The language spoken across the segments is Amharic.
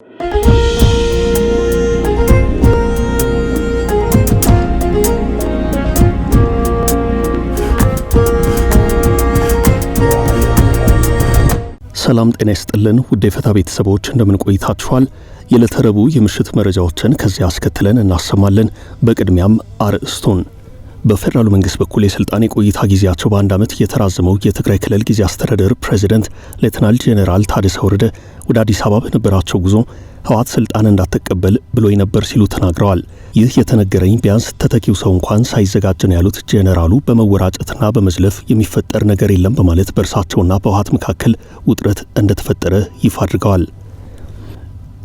ሰላም ጤና ይስጥልን ውድ የፈታ ቤተሰቦች እንደምን ቆይታችኋል? የዕለተ ረቡዕ የምሽት መረጃዎችን ከዚህ አስከትለን እናሰማለን። በቅድሚያም አርዕስቱን በፌደራሉ መንግስት በኩል የስልጣን የቆይታ ጊዜያቸው በአንድ ዓመት የተራዘመው የትግራይ ክልል ጊዜ አስተዳደር ፕሬዝዳንት ሌተናል ጄኔራል ታደሰ ወረደ ወደ አዲስ አበባ በነበራቸው ጉዞ ህወሓት ስልጣን እንዳትቀበል ብሎኝ ነበር ሲሉ ተናግረዋል። ይህ የተነገረኝ ቢያንስ ተተኪው ሰው እንኳን ሳይዘጋጅ ነው ያሉት ጄኔራሉ በመወራጨትና በመዝለፍ የሚፈጠር ነገር የለም በማለት በእርሳቸውና በህወሓት መካከል ውጥረት እንደተፈጠረ ይፋ አድርገዋል።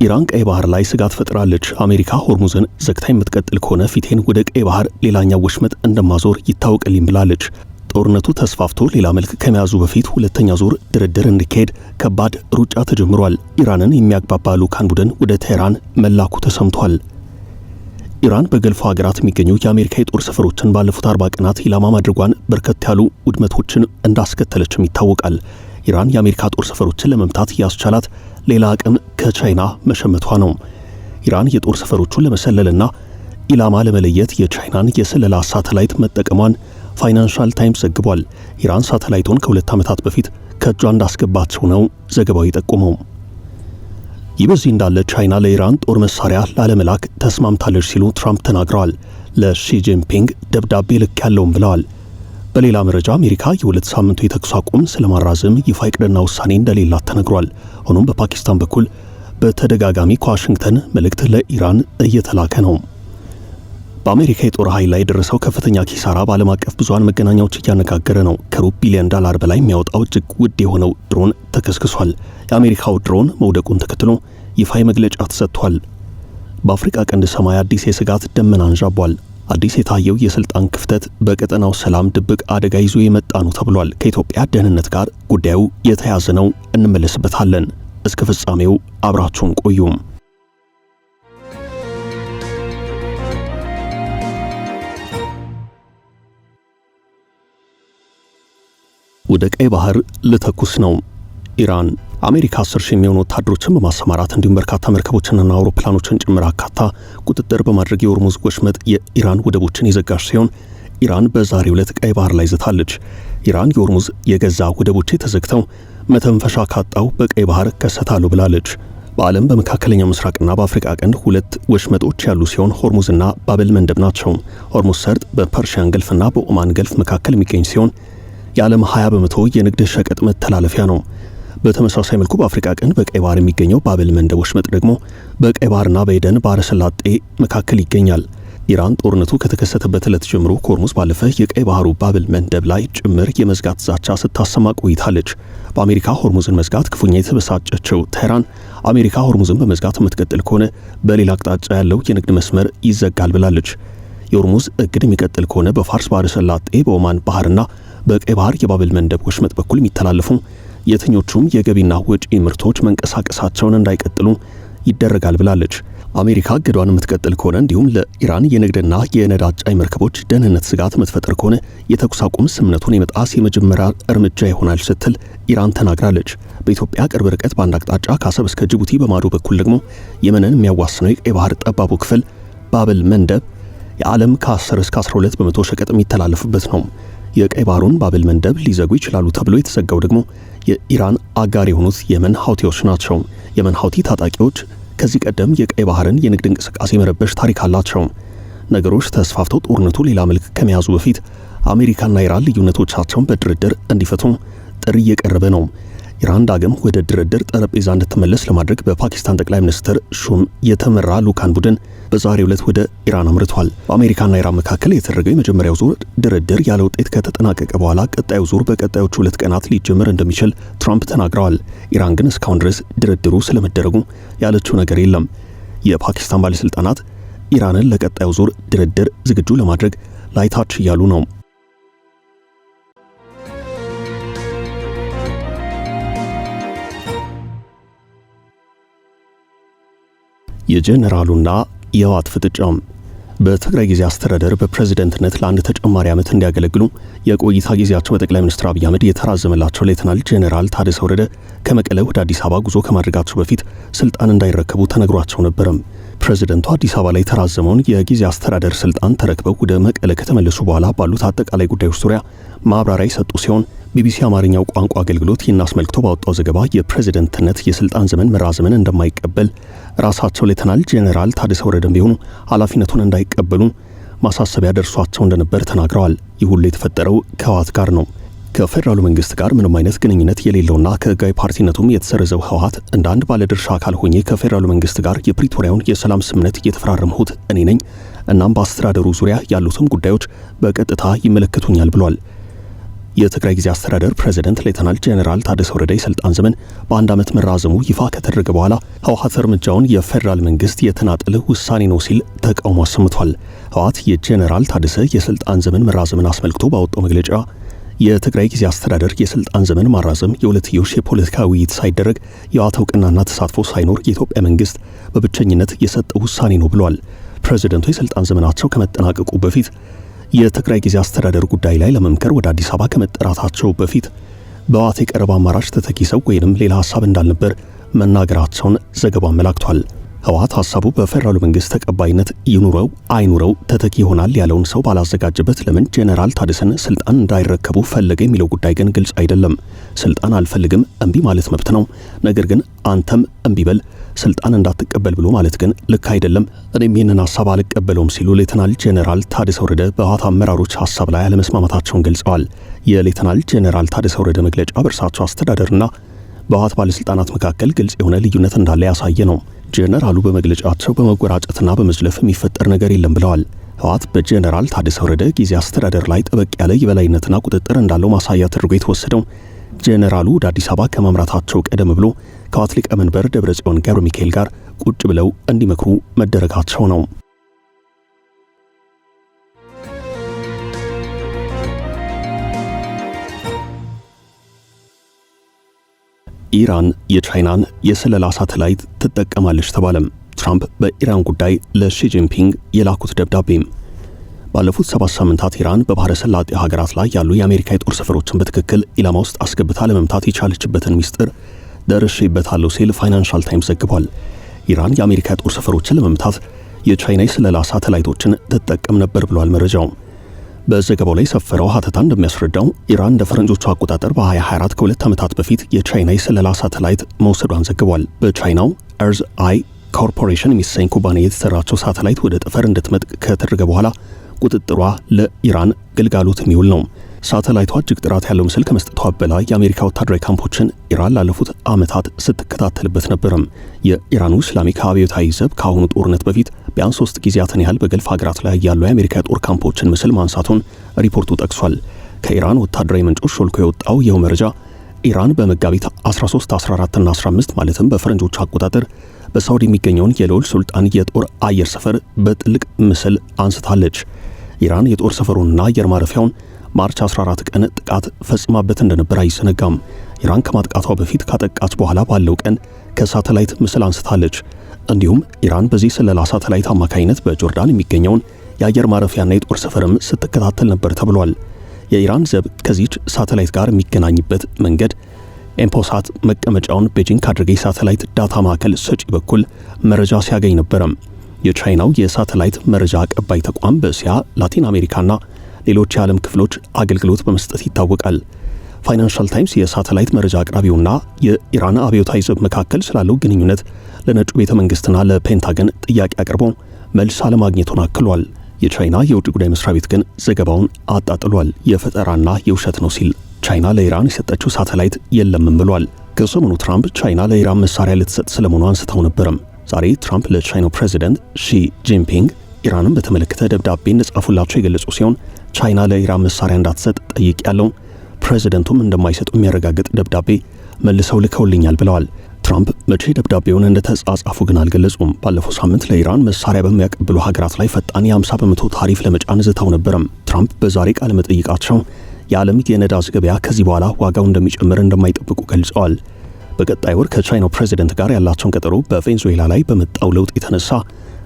ኢራን ቀይ ባህር ላይ ስጋት ፈጥራለች። አሜሪካ ሆርሙዝን ዘግታ የምትቀጥል ከሆነ ፊቴን ወደ ቀይ ባህር ሌላኛው ወሽመጥ እንደማዞር ይታወቅልኝ ብላለች። ጦርነቱ ተስፋፍቶ ሌላ መልክ ከመያዙ በፊት ሁለተኛ ዙር ድርድር እንዲካሄድ ከባድ ሩጫ ተጀምሯል። ኢራንን የሚያግባባ ልዑካን ቡድን ወደ ቴህራን መላኩ ተሰምቷል። ኢራን በገልፉ ሀገራት የሚገኙ የአሜሪካ የጦር ሰፈሮችን ባለፉት 40 ቀናት ኢላማ ማድረጓን በርከት ያሉ ውድመቶችን እንዳስከተለችም ይታወቃል። ኢራን የአሜሪካ ጦር ሰፈሮችን ለመምታት ያስቻላት ሌላ አቅም ከቻይና መሸመቷ ነው። ኢራን የጦር ሰፈሮቹን ለመሰለልና ኢላማ ለመለየት የቻይናን የስለላ ሳተላይት መጠቀሟን ፋይናንሻል ታይምስ ዘግቧል። ኢራን ሳተላይቱን ከ2 ዓመታት በፊት ከእጇ እንዳስገባቸው ነው ዘገባው የጠቆመው። ይህ በዚህ እንዳለ ቻይና ለኢራን ጦር መሳሪያ ላለመላክ ተስማምታለች ሲሉ ትራምፕ ተናግረዋል። ለሺ ጂንፒንግ ደብዳቤ ልክ ያለውም ብለዋል። በሌላ መረጃ አሜሪካ የሁለት ሳምንቱ የተኩስ አቁም ስለማራዘም ይፋ ዕቅድና ውሳኔ እንደሌላት ተነግሯል። ሆኖም በፓኪስታን በኩል በተደጋጋሚ ከዋሽንግተን መልእክት ለኢራን እየተላከ ነው። በአሜሪካ የጦር ኃይል ላይ የደረሰው ከፍተኛ ኪሳራ በዓለም አቀፍ ብዙሃን መገናኛዎች እያነጋገረ ነው። ከሩብ ቢሊዮን ዶላር በላይ የሚያወጣው እጅግ ውድ የሆነው ድሮን ተከስክሷል። የአሜሪካው ድሮን መውደቁን ተከትሎ ይፋ መግለጫ ተሰጥቷል። በአፍሪካ ቀንድ ሰማይ አዲስ የስጋት ደመና አንዣቧል። አዲስ የታየው የስልጣን ክፍተት በቀጠናው ሰላም ድብቅ አደጋ ይዞ የመጣ ነው ተብሏል። ከኢትዮጵያ ደህንነት ጋር ጉዳዩ የተያዘ ነው፣ እንመለስበታለን። እስከ ፍጻሜው አብራችሁን ቆዩም። ወደ ቀይ ባህር ልተኩስ ነው። ኢራን አሜሪካ 10,000 የሚሆኑ ወታደሮችን በማሰማራት እንዲሁም በርካታ መርከቦችንና አውሮፕላኖችን ጭምር አካታ ቁጥጥር በማድረግ የሆርሙዝ ወሽመጥ የኢራን ወደቦችን የዘጋች ሲሆን ኢራን በዛሬው ዕለት ቀይ ባህር ላይ ዘታለች። ኢራን የሆርሙዝ የገዛ ወደቦች ተዘግተው መተንፈሻ ካጣው በቀይ ባህር ከሰታሉ ብላለች። በዓለም በመካከለኛው ምስራቅና በአፍሪካ ቀንድ 2 ወሽመጦች ያሉ ሲሆን ሆርሙዝና ባብል መንደብ ናቸው። ሆርሙዝ ሰርጥ በፐርሺያን ገልፍና በኦማን ገልፍ መካከል የሚገኝ ሲሆን የዓለም 20% የንግድ ሸቀጥ መተላለፊያ ነው። በተመሳሳይ መልኩ በአፍሪካ ቀንድ በቀይ ባህር የሚገኘው ባብል መንደብ ወሽመጥ ደግሞ በቀይ ባህርና በኤደን ባህረ ሰላጤ መካከል ይገኛል። ኢራን ጦርነቱ ከተከሰተበት ዕለት ጀምሮ ከሆርሙዝ ባለፈ የቀይ ባህሩ ባብል መንደብ ላይ ጭምር የመዝጋት ዛቻ ስታሰማ ቆይታለች። በአሜሪካ ሆርሙዝን መዝጋት ክፉኛ የተበሳጨችው ቴህራን አሜሪካ ሆርሙዝን በመዝጋት የምትቀጥል ከሆነ በሌላ አቅጣጫ ያለው የንግድ መስመር ይዘጋል ብላለች። የሆርሙዝ እግድ የሚቀጥል ከሆነ በፋርስ ባህረ ሰላጤ በኦማን ባህርና በቀይ ባህር የባብል መንደብ ወሽመጥ በኩል የሚተላለፉ የትኞቹም የገቢና ወጪ ምርቶች መንቀሳቀሳቸውን እንዳይቀጥሉ ይደረጋል ብላለች። አሜሪካ እገዷን የምትቀጥል ከሆነ እንዲሁም ለኢራን የንግድና የነዳጅ ጫኝ መርከቦች ደህንነት ስጋት የምትፈጥር ከሆነ የተኩስ አቁም ስምምነቱን የመጣስ የመጀመሪያ እርምጃ ይሆናል ስትል ኢራን ተናግራለች። በኢትዮጵያ ቅርብ ርቀት በአንድ አቅጣጫ ከአሰብ እስከ ጅቡቲ በማዶ በኩል ደግሞ የመንን የሚያዋስነው የቀይ ባህር ጠባቡ ክፍል ባብል መንደብ የዓለም ከ10 እስከ 12 በመቶ ሸቀጥ የሚተላለፍበት ነው። የቀይ ባህሩን ባብል መንደብ ሊዘጉ ይችላሉ ተብሎ የተዘጋው ደግሞ የኢራን አጋር የሆኑት የመን ሐውቲዎች ናቸው። የመን ሐውቲ ታጣቂዎች ከዚህ ቀደም የቀይ ባህርን የንግድ እንቅስቃሴ መረበሽ ታሪክ አላቸው። ነገሮች ተስፋፍተው ጦርነቱ ሌላ መልክ ከመያዙ በፊት አሜሪካና ኢራን ልዩነቶቻቸውን በድርድር እንዲፈቱ ጥሪ እየቀረበ ነው። ኢራን ዳግም ወደ ድርድር ጠረጴዛ እንድትመለስ ለማድረግ በፓኪስታን ጠቅላይ ሚኒስትር ሹም የተመራ ልዑካን ቡድን በዛሬው ዕለት ወደ ኢራን አምርቷል። በአሜሪካና ኢራን መካከል የተደረገው የመጀመሪያው ዙር ድርድር ያለ ውጤት ከተጠናቀቀ በኋላ ቀጣዩ ዙር በቀጣዮቹ 2 ቀናት ሊጀምር እንደሚችል ትራምፕ ተናግረዋል። ኢራን ግን እስካሁን ድረስ ድርድሩ ስለመደረጉ ያለችው ነገር የለም። የፓኪስታን ባለስልጣናት ኢራንን ለቀጣዩ ዙር ድርድር ዝግጁ ለማድረግ ላይታች እያሉ ነው። የጄኔራሉና የህወሓት ፍጥጫም በትግራይ ጊዜ አስተዳደር በፕሬዝዳንትነት ለአንድ ተጨማሪ ዓመት እንዲያገለግሉ የቆይታ ጊዜያቸው በጠቅላይ ሚኒስትር አብይ አህመድ የተራዘመላቸው ሌተናል ጄኔራል ታደሰ ወረደ ከመቀለ ወደ አዲስ አበባ ጉዞ ከማድረጋቸው በፊት ስልጣን እንዳይረከቡ ተነግሯቸው ነበርም። ፕሬዝዳንቱ አዲስ አበባ ላይ የተራዘመውን የጊዜ አስተዳደር ስልጣን ተረክበው ወደ መቀለ ከተመለሱ በኋላ ባሉት አጠቃላይ ጉዳዮች ዙሪያ ማብራሪያ የሰጡ ሲሆን ቢቢሲ አማርኛው ቋንቋ አገልግሎት ይህን አስመልክቶ ባወጣው ዘገባ የፕሬዝዳንትነት የስልጣን ዘመን መራዘምን እንደማይቀበል ራሳቸው ሌተናል ጄኔራል ታደሰ ወረደም ቢሆኑ ኃላፊነቱን እንዳይቀበሉ ማሳሰቢያ ደርሷቸው እንደነበር ተናግረዋል። ይህ ሁሉ የተፈጠረው ከህወሓት ጋር ነው። ከፌደራሉ መንግስት ጋር ምንም አይነት ግንኙነት የሌለውና ከህጋዊ ፓርቲነቱም የተሰረዘው ህወሓት እንደ አንድ ባለድርሻ አካል ሆኜ ከፌደራሉ መንግስት ጋር የፕሪቶሪያውን የሰላም ስምምነት እየተፈራረምሁት እኔ ነኝ። እናም በአስተዳደሩ ዙሪያ ያሉትም ጉዳዮች በቀጥታ ይመለከቱኛል ብሏል። የትግራይ ጊዜ አስተዳደር ፕሬዝዳንት ሌተናል ጄኔራል ታደሰ ወረደ የስልጣን ዘመን በአንድ ዓመት መራዘሙ ይፋ ከተደረገ በኋላ ህወሓት እርምጃውን የፌደራል መንግስት የተናጠለ ውሳኔ ነው ሲል ተቃውሞ አሰምቷል። ህወሓት የጄኔራል ታደሰ የስልጣን ዘመን መራዘምን አስመልክቶ ባወጣው መግለጫ የትግራይ ጊዜ አስተዳደር የስልጣን ዘመን ማራዘም የሁለትዮሽ የፖለቲካ ውይይት ሳይደረግ የህወሓት እውቅናና ተሳትፎ ሳይኖር የኢትዮጵያ መንግስት በብቸኝነት የሰጠው ውሳኔ ነው ብሏል። ፕሬዝዳንቱ የስልጣን ዘመናቸው ከመጠናቀቁ በፊት የትግራይ ጊዜ አስተዳደር ጉዳይ ላይ ለመምከር ወደ አዲስ አበባ ከመጠራታቸው በፊት በህወሓት የቀረበ አማራጭ ተተኪ ሰው ወይንም ሌላ ሐሳብ እንዳልነበር መናገራቸውን ዘገባው አመላክቷል። ህወሓት ሐሳቡ በፌደራሉ መንግስት ተቀባይነት ይኑረው አይኑረው ተተኪ ይሆናል ያለውን ሰው ባላዘጋጀበት ለምን ጄኔራል ታደሰን ስልጣን እንዳይረከቡ ፈለገ የሚለው ጉዳይ ግን ግልጽ አይደለም። ስልጣን አልፈልግም እምቢ ማለት መብት ነው። ነገር ግን አንተም እምቢ በል ስልጣን እንዳትቀበል ብሎ ማለት ግን ልክ አይደለም። እኔም ይህንን ሐሳብ አልቀበለውም ሲሉ ሌተናል ጄኔራል ታደሰ ወረደ በህወሓት አመራሮች ሐሳብ ላይ አለመስማማታቸውን ገልጸዋል። የሌተናል ጄኔራል ታደሰ ወረደ መግለጫ በእርሳቸው አስተዳደርና በህወሓት ባለስልጣናት መካከል ግልጽ የሆነ ልዩነት እንዳለ ያሳየ ነው። ጄኔራሉ በመግለጫቸው በመጎራጨትና በመዝለፍ የሚፈጠር ነገር የለም ብለዋል። ህወሓት በጄኔራል ታደሰ ወረደ ጊዜ አስተዳደር ላይ ጠበቅ ያለ የበላይነትና ቁጥጥር እንዳለው ማሳያ ተደርጎ የተወሰደው ጄኔራሉ ወደ አዲስ አበባ ከማምራታቸው ቀደም ብሎ ከህወሓት ሊቀመንበር ደብረጽዮን ገብረ ሚካኤል ጋር ቁጭ ብለው እንዲመክሩ መደረጋቸው ነው። ኢራን የቻይናን የስለላ ሳተላይት ትጠቀማለች ተባለም። ትራምፕ በኢራን ጉዳይ ለሺ ጂንፒንግ የላኩት ደብዳቤም ባለፉት 7 ሳምንታት ኢራን በባህረ ሰላጤ ሀገራት ላይ ያሉ የአሜሪካ የጦር ሰፈሮችን በትክክል ኢላማ ውስጥ አስገብታ ለመምታት የቻለችበትን ሚስጥር ደርሼበታለሁ ሲል ፋይናንሻል ታይምስ ዘግቧል። ኢራን የአሜሪካ የጦር ሰፈሮችን ለመምታት የቻይና የስለላ ሳተላይቶችን ትጠቀም ነበር ብሏል መረጃው። በዘገባው ላይ ሰፈረው ሀተታ እንደሚያስረዳው ኢራን እንደ ፈረንጆቹ አቆጣጠር በ2024 ከሁለት ዓመታት በፊት የቻይና የስለላ ሳተላይት መውሰዷን ዘግቧል። በቻይናው ኤርዝ አይ ኮርፖሬሽን የሚሰኝ ኩባንያ የተሰራቸው ሳተላይት ወደ ጠፈር እንድትመጥቅ ከተደረገ በኋላ ቁጥጥሯ ለኢራን ግልጋሎት የሚውል ነው። ሳተላይቷ እጅግ ጥራት ያለው ምስል ከመስጠቷ በላይ የአሜሪካ ወታደራዊ ካምፖችን ኢራን ላለፉት ዓመታት ስትከታተልበት ነበርም። የኢራኑ እስላሚክ አብዮታዊ ዘብ ከአሁኑ ጦርነት በፊት ቢያንስ 3 ጊዜያትን ያህል በገልፍ ሀገራት ላይ ያሉ የአሜሪካ የጦር ካምፖችን ምስል ማንሳቱን ሪፖርቱ ጠቅሷል። ከኢራን ወታደራዊ ምንጮች ሾልኮ የወጣው ይኸው መረጃ ኢራን በመጋቢት 13፣ 14 እና 15 ማለትም በፈረንጆቹ አቆጣጠር በሳውዲ የሚገኘውን የልዑል ሱልጣን የጦር አየር ሰፈር በጥልቅ ምስል አንስታለች። ኢራን የጦር ሰፈሩንና አየር ማረፊያውን ማርች 14 ቀን ጥቃት ፈጽማበት እንደነበር አይዘነጋም። ኢራን ከማጥቃቷ በፊት ካጠቃች በኋላ ባለው ቀን ከሳተላይት ምስል አንስታለች። እንዲሁም ኢራን በዚህ ስለላ ሳተላይት አማካኝነት በጆርዳን የሚገኘውን የአየር ማረፊያና የጦር ሰፈርም ስትከታተል ነበር ተብሏል። የኢራን ዘብ ከዚች ሳተላይት ጋር የሚገናኝበት መንገድ ኤምፖሳት መቀመጫውን ቤጂንግ ካደረገ የሳተላይት ዳታ ማዕከል ሰጪ በኩል መረጃ ሲያገኝ ነበረም። የቻይናው የሳተላይት መረጃ አቀባይ ተቋም በእስያ፣ ላቲን አሜሪካና ሌሎች የዓለም ክፍሎች አገልግሎት በመስጠት ይታወቃል። ፋይናንሻል ታይምስ የሳተላይት መረጃ አቅራቢውና የኢራን አብዮታዊ ዘብ መካከል ስላለው ግንኙነት ለነጩ ቤተ መንግስትና ለፔንታገን ጥያቄ አቅርቦ መልስ አለማግኘቱን አክሏል። የቻይና የውጭ ጉዳይ መስሪያ ቤት ግን ዘገባውን አጣጥሏል። የፈጠራና የውሸት ነው ሲል ቻይና ለኢራን የሰጠችው ሳተላይት የለምም ብሏል። ከሰሞኑ ትራምፕ ቻይና ለኢራን መሳሪያ ልትሰጥ ስለመሆኑ አንስተው ነበርም። ዛሬ ትራምፕ ለቻይናው ፕሬዚደንት ሺ ጂንፒንግ ኢራንን በተመለከተ ደብዳቤ እንደጻፉላቸው የገለጹ ሲሆን ቻይና ለኢራን መሳሪያ እንዳትሰጥ ጠይቄያለሁ፣ ፕሬዚደንቱም እንደማይሰጡ የሚያረጋግጥ ደብዳቤ መልሰው ልከውልኛል ብለዋል። ትራምፕ መቼ ደብዳቤውን እንደተጻጻፉ ግን አልገለጹም። ባለፈው ሳምንት ለኢራን መሳሪያ በሚያቀብሉ ሀገራት ላይ ፈጣን የ50 በመቶ ታሪፍ ለመጫን ዝተው ነበርም። ትራምፕ በዛሬ ቃለ መጠይቃቸው የዓለም የነዳጅ ገበያ ከዚህ በኋላ ዋጋው እንደሚጨምር እንደማይጠብቁ ገልጸዋል። በቀጣይ ወር ከቻይናው ፕሬዚደንት ጋር ያላቸውን ቀጠሮ በቬንዙዌላ ላይ በመጣው ለውጥ የተነሳ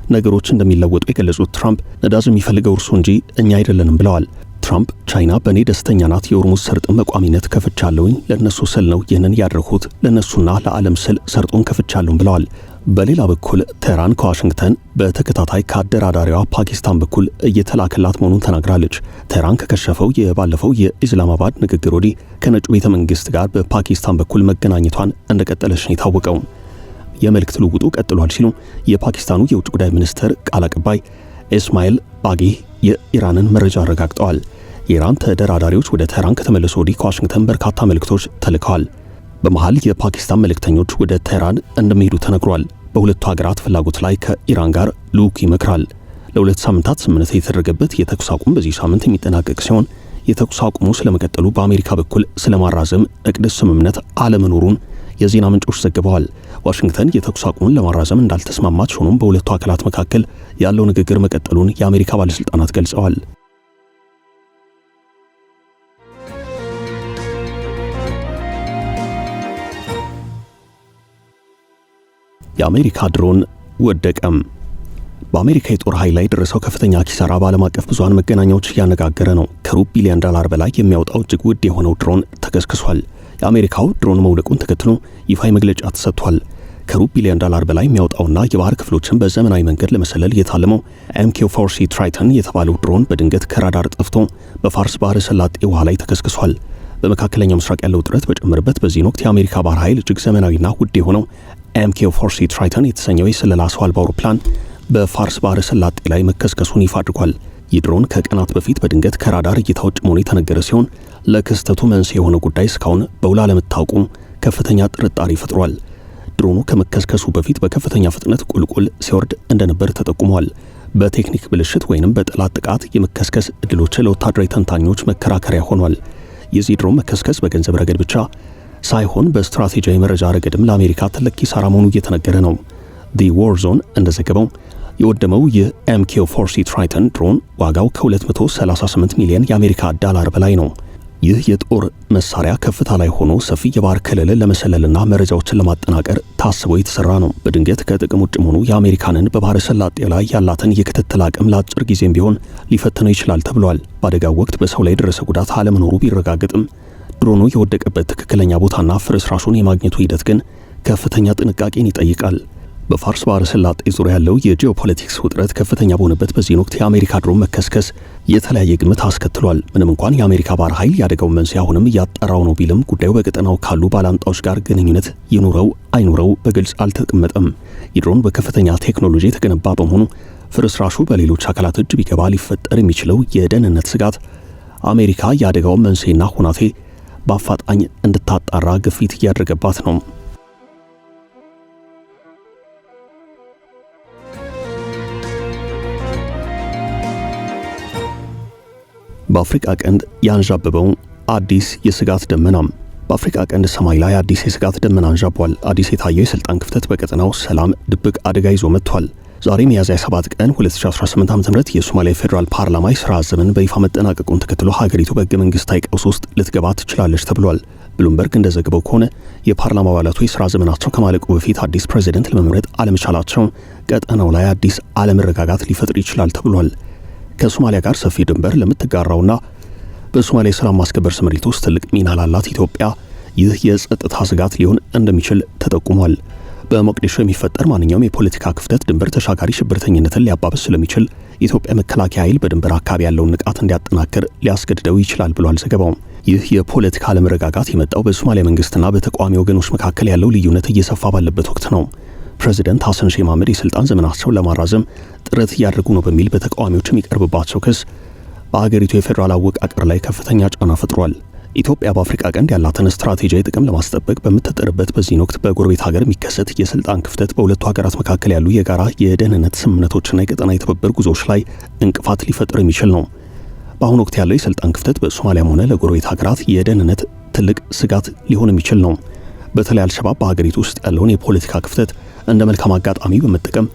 ነገሮች እንደሚለወጡ የገለጹት ትራምፕ ነዳጅ የሚፈልገው እርሱ እንጂ እኛ አይደለንም ብለዋል። ትራምፕ ቻይና በእኔ ደስተኛ ናት፣ የሆርሙዝ ሰርጥን በቋሚነት ከፍቻለሁኝ፣ ለእነሱ ስል ነው ይህንን ያደረኩት፣ ለእነሱና ለዓለም ስል ሰርጡን ከፍቻለሁም ብለዋል። በሌላ በኩል ቴህራን ከዋሽንግተን በተከታታይ ከአደራዳሪዋ ፓኪስታን በኩል እየተላከላት መሆኑን ተናግራለች። ቴህራን ከከሸፈው የባለፈው የኢስላማባድ ንግግር ወዲህ ከነጩ ቤተ መንግስት ጋር በፓኪስታን በኩል መገናኘቷን እንደቀጠለች ነው የታወቀው። የመልእክት ልውውጡ ቀጥሏል ሲሉ የፓኪስታኑ የውጭ ጉዳይ ሚኒስትር ቃል አቀባይ ኢስማኤል ባጌህ የኢራንን መረጃ አረጋግጠዋል። የኢራን ተደራዳሪዎች ወደ ቴህራን ከተመለሱ ወዲህ ከዋሽንግተን በርካታ መልእክቶች ተልከዋል። በመሃል የፓኪስታን መልእክተኞች ወደ ቴህራን እንደሚሄዱ ተነግሯል። በሁለቱ ሀገራት ፍላጎት ላይ ከኢራን ጋር ልዑክ ይመክራል። ለ2 ሳምንታት ስምምነት የተደረገበት የተኩስ አቁም በዚህ ሳምንት የሚጠናቀቅ ሲሆን የተኩስ አቁሙ ስለመቀጠሉ በአሜሪካ በኩል ስለማራዘም እቅድ ስምምነት አለመኖሩን የዜና ምንጮች ዘግበዋል። ዋሽንግተን የተኩስ አቁሙን ለማራዘም እንዳልተስማማች ሆኖም በሁለቱ አካላት መካከል ያለው ንግግር መቀጠሉን የአሜሪካ ባለስልጣናት ገልጸዋል። የአሜሪካ ድሮን ወደቀም። በአሜሪካ የጦር ኃይል ላይ የደረሰው ከፍተኛ ኪሳራ በዓለም አቀፍ ብዙሃን መገናኛዎች እያነጋገረ ነው። ከሩብ ቢሊዮን ዶላር በላይ የሚያወጣው እጅግ ውድ የሆነው ድሮን ተከስክሷል። የአሜሪካው ድሮን መውደቁን ተከትሎ ይፋዊ መግለጫ ተሰጥቷል። ከሩብ ቢሊዮን ዶላር በላይ የሚያወጣውና የባህር ክፍሎችን በዘመናዊ መንገድ ለመሰለል የታለመው MQ-4C ትራይተን የተባለው ድሮን በድንገት ከራዳር ጠፍቶ በፋርስ ባህረ ሰላጤ ውሃ ላይ ተከስክሷል። በመካከለኛው ምስራቅ ያለው ውጥረት በጨመረበት በዚህ ወቅት የአሜሪካ ባህር ኃይል እጅግ ዘመናዊና ውድ የሆነው MQ-4C ትራይተን የተሰኘው የስለላ ሰው አልባ አውሮፕላን በፋርስ ባህረ ሰላጤ ላይ መከስከሱን ይፋ አድርጓል። ይህ ድሮን ከቀናት በፊት በድንገት ከራዳር እይታ ውጭ መሆኑ የተነገረ ሲሆን ለክስተቱ መንስኤ የሆነ ጉዳይ እስካሁን በውል አለመታወቁ ከፍተኛ ጥርጣሬ ፈጥሯል። ድሮኑ ከመከስከሱ በፊት በከፍተኛ ፍጥነት ቁልቁል ሲወርድ እንደነበር ተጠቁሟል። በቴክኒክ ብልሽት ወይንም በጠላት ጥቃት የመከስከስ እድሎች ለወታደራዊ ተንታኞች መከራከሪያ ሆኗል። የዚህ ድሮን መከስከስ በገንዘብ ረገድ ብቻ ሳይሆን በስትራቴጂያዊ መረጃ ረገድም ለአሜሪካ ትልቅ ኪሳራ መሆኑ እየተነገረ ነው። ዲ ዎር ዞን እንደዘገበው የወደመው የMQ-4C ትራይተን ድሮን ዋጋው ከ238 ሚሊዮን የአሜሪካ ዶላር በላይ ነው። ይህ የጦር መሳሪያ ከፍታ ላይ ሆኖ ሰፊ የባህር ክልልን ለመሰለልና መረጃዎችን ለማጠናቀር ታስቦ የተሰራ ነው። በድንገት ከጥቅም ውጭ መሆኑ የአሜሪካንን በባህረ ሰላጤ ላይ ያላትን የክትትል አቅም ለአጭር ጊዜም ቢሆን ሊፈትነው ይችላል ተብሏል። በአደጋው ወቅት በሰው ላይ የደረሰ ጉዳት አለመኖሩ ቢረጋገጥም ድሮኑ የወደቀበት ትክክለኛ ቦታና ፍርስራሹን የማግኘቱ ሂደት ግን ከፍተኛ ጥንቃቄን ይጠይቃል። በፋርስ ባህረ ሰላጤ ዙሪያ ያለው የጂኦፖለቲክስ ውጥረት ከፍተኛ በሆነበት በዚህ ወቅት የአሜሪካ ድሮን መከስከስ የተለያየ ግምት አስከትሏል። ምንም እንኳን የአሜሪካ ባህር ኃይል ያደጋውን መንስኤ አሁንም እያጣራው ነው ቢልም ጉዳዩ በቀጠናው ካሉ ባላንጣዎች ጋር ግንኙነት ይኑረው አይኑረው በግልጽ አልተቀመጠም። የድሮን በከፍተኛ ቴክኖሎጂ የተገነባ በመሆኑ ፍርስራሹ በሌሎች አካላት እጅ ቢገባ ሊፈጠር የሚችለው የደህንነት ስጋት አሜሪካ የአደጋውን መንስኤና ሁናቴ በአፋጣኝ እንድታጣራ ግፊት እያደረገባት ነው። በአፍሪካ ቀንድ ያንዣበበው አዲስ የስጋት ደመና። በአፍሪካ ቀንድ ሰማይ ላይ አዲስ የስጋት ደመና አንዣቧል። አዲስ የታየው የስልጣን ክፍተት በቀጠናው ሰላም ድብቅ አደጋ ይዞ መጥቷል። ዛሬ ሚያዝያ 7 ቀን 2018 ዓ.ም የሶማሊያ ፌዴራል ፓርላማ የሥራ ዘመን በይፋ መጠናቀቁን ተከትሎ ሀገሪቱ በሕገ መንግሥታዊ ቀውስ ውስጥ ልትገባ ትችላለች ተብሏል። ብሉምበርግ እንደዘገበው ከሆነ የፓርላማ አባላቱ የሥራ ዘመናቸው ከማለቁ በፊት አዲስ ፕሬዝደንት ለመምረጥ አለመቻላቸው ቀጠናው ላይ አዲስ አለመረጋጋት ሊፈጥር ይችላል ተብሏል። ከሶማሊያ ጋር ሰፊ ድንበር ለምትጋራውና በሶማሊያ ሰላም ማስከበር ስምሪት ውስጥ ትልቅ ሚና ላላት ኢትዮጵያ ይህ የጸጥታ ስጋት ሊሆን እንደሚችል ተጠቁሟል። በሞቃዲሾ የሚፈጠር ማንኛውም የፖለቲካ ክፍተት ድንበር ተሻጋሪ ሽብርተኝነትን ሊያባብስ ስለሚችል የኢትዮጵያ መከላከያ ኃይል በድንበር አካባቢ ያለውን ንቃት እንዲያጠናክር ሊያስገድደው ይችላል ብሏል ዘገባው። ይህ የፖለቲካ አለመረጋጋት የመጣው በሶማሊያ መንግስትና በተቃዋሚ ወገኖች መካከል ያለው ልዩነት እየሰፋ ባለበት ወቅት ነው። ፕሬዚደንት ሐሰን ሼህ መሐመድ የስልጣን ዘመናቸውን ለማራዘም ጥረት እያደረጉ ነው በሚል በተቃዋሚዎች የሚቀርብባቸው ክስ በአገሪቱ የፌዴራል አወቃቀር ላይ ከፍተኛ ጫና ፈጥሯል። ኢትዮጵያ በአፍሪካ ቀንድ ያላትን ስትራቴጂያዊ ጥቅም ለማስጠበቅ በምትጥርበት በዚህ ወቅት በጎረቤት ሀገር የሚከሰት የስልጣን ክፍተት በሁለቱ ሀገራት መካከል ያሉ የጋራ የደህንነት ስምምነቶችና የቀጠና የትብብር ጉዞዎች ላይ እንቅፋት ሊፈጥር የሚችል ነው። በአሁኑ ወቅት ያለው የስልጣን ክፍተት በሶማሊያም ሆነ ለጎረቤት ሀገራት የደህንነት ትልቅ ስጋት ሊሆን የሚችል ነው። በተለይ አልሸባብ በሀገሪቱ ውስጥ ያለውን የፖለቲካ ክፍተት እንደ መልካም አጋጣሚ በመጠቀም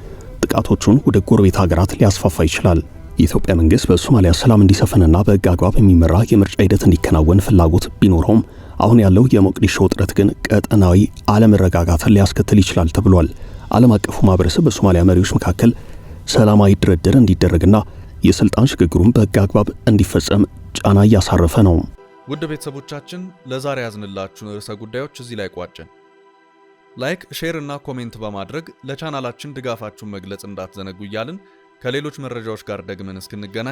ጥቃቶቹን ወደ ጎረቤት ሀገራት ሊያስፋፋ ይችላል። የኢትዮጵያ መንግስት በሶማሊያ ሰላም እንዲሰፍንና በሕግ አግባብ የሚመራ የምርጫ ሂደት እንዲከናወን ፍላጎት ቢኖረውም አሁን ያለው የሞቃዲሾ ውጥረት ግን ቀጠናዊ አለመረጋጋትን ሊያስከትል ይችላል ተብሏል። ዓለም አቀፉ ማህበረሰብ በሶማሊያ መሪዎች መካከል ሰላማዊ ድርድር እንዲደረግና የስልጣን ሽግግሩን በሕግ አግባብ እንዲፈጸም ጫና እያሳረፈ ነው። ውድ ቤተሰቦቻችን ለዛሬ ያዝንላችሁን ርዕሰ ጉዳዮች እዚህ ላይ ቋጨን። ላይክ፣ ሼር እና ኮሜንት በማድረግ ለቻናላችን ድጋፋችሁን መግለጽ እንዳትዘነጉ እያልን ከሌሎች መረጃዎች ጋር ደግመን እስክንገናኝ